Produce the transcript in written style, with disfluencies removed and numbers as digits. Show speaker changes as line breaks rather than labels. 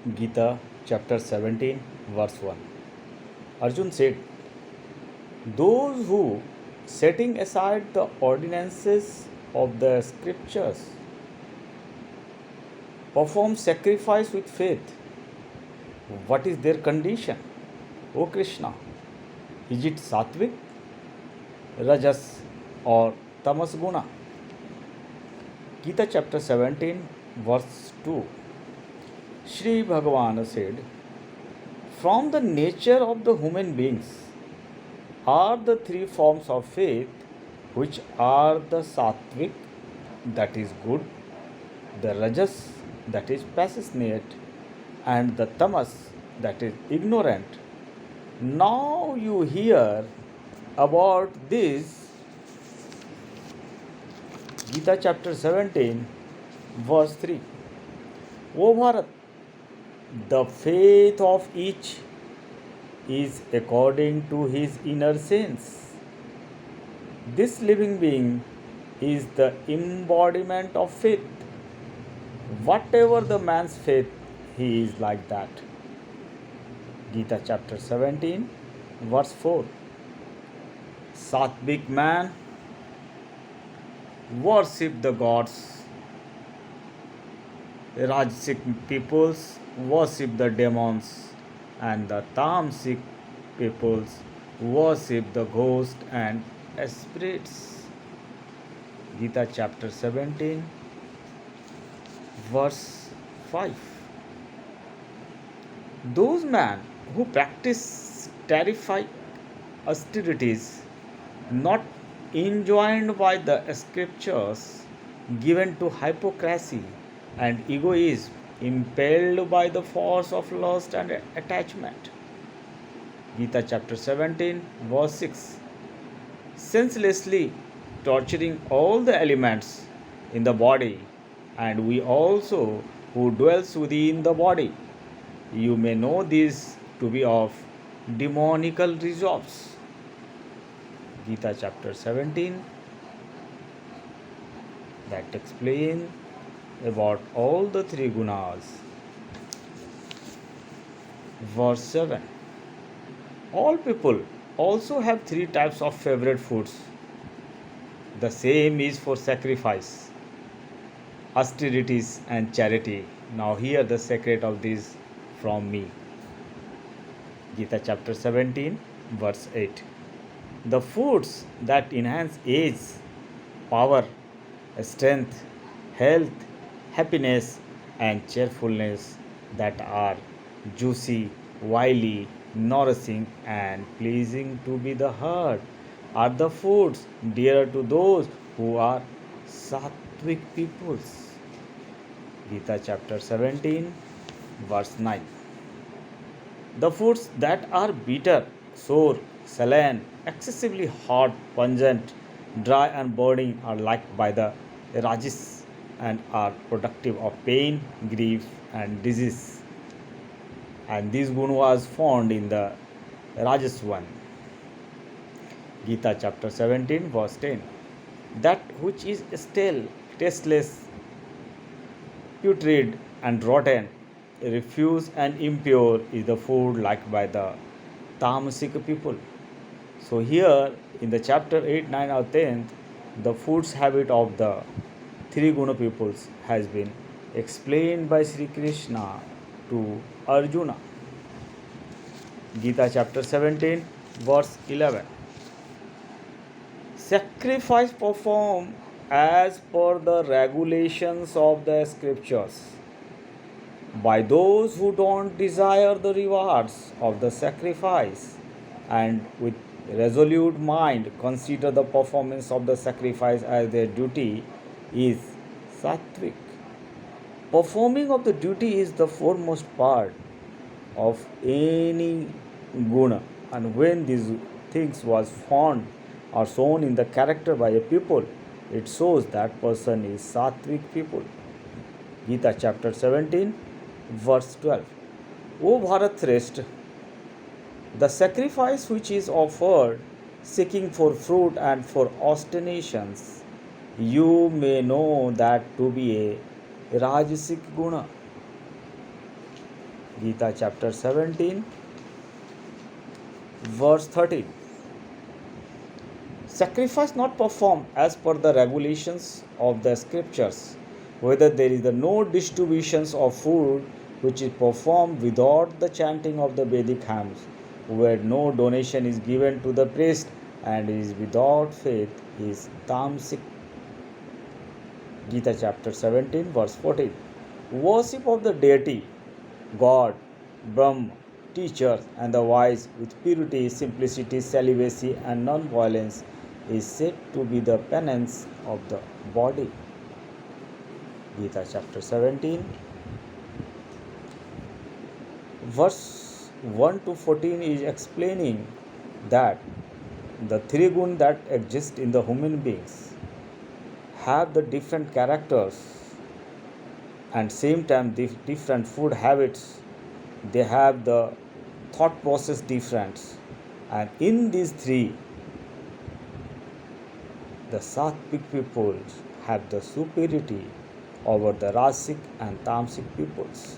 Gita chapter 17 verse 1. Arjun said, those who, setting aside the ordinances of the scriptures, perform sacrifice with faith, what is their condition? O Krishna, is it sattvic, rajas, or tamas guna? Gita chapter 17 verse 2. Shri Bhagavan said, from the nature of the human beings are the three forms of faith, which are the sattvic, that is good, the rajas, that is passionate, and the tamas, that is ignorant. Now you hear about this. Gita chapter 17 verse 3. O Bharat, the faith of each is according to his inner sense. This living being is the embodiment of faith. Whatever the man's faith, he is like that. Gita chapter 17 verse 4. Sattvic man worship the gods. Rajasic peoples worship the demons, and the tamasic peoples worship the ghosts and spirits. Gita chapter 17 verse 5. Those men who practice terrific austerities, not enjoined by the scriptures, given to hypocrisy and egoism, impelled by the force of lust and attachment. Gita chapter 17 verse 6. Senselessly torturing all the elements in the body, and we also who dwells within the body. You may know this to be of demonical resolves. Gita chapter 17 that explain about all the three gunas. Verse 7. All people also have three types of favorite foods. The same is for sacrifice, austerities, and charity. Now hear the secret of this from me. Gita chapter 17 verse 8. The foods that enhance age, power, strength, health, happiness, and cheerfulness, that are juicy, wily, nourishing, and pleasing to be the heart, are the foods dear to those who are sattvic peoples. Gita chapter 17 verse 9. The foods that are bitter, sour, saline, excessively hot, pungent, dry, and burning are liked by the rajas and are productive of pain, grief, and disease. And this gun was found in the Rajas one. Gita chapter 17 verse 10. That which is stale, tasteless, putrid, and rotten, refuse, and impure is the food liked by the tamasic people. So here in the chapter 8, 9 or 10, the food's habit of the three guna peoples has been explained by Sri Krishna to Arjuna. Gita chapter 17 verse 11. Sacrifice performed as per the regulations of the scriptures by those who don't desire the rewards of the sacrifice, and with resolute mind consider the performance of the sacrifice as their duty, is sattvic. Performing of the duty is the foremost part of any guna, and when these things was found or shown in the character by a people, it shows that person is sattvic people. Gita chapter 17 verse 12. O Bharat, the sacrifice which is offered seeking for fruit and for ostentations, you may know that to be a Rajasic guna. Gita chapter 17, verse 13. Sacrifice not performed as per the regulations of the scriptures, whether there is the no distributions of food which is performed without the chanting of the Vedic hymns, where no donation is given to the priest and is without faith is tamasic. Gita chapter 17, verse 14. Worship of the deity, God, Brahma, teachers, and the wise with purity, simplicity, celibacy, and non violence is said to be the penance of the body. Gita chapter 17, verse 1 to 14 is explaining that the three gun that exist in the human beings have the different characters and same time different food habits. They have the thought process difference, and in these three the sattvic peoples have the superiority over the rasic and tamasic peoples.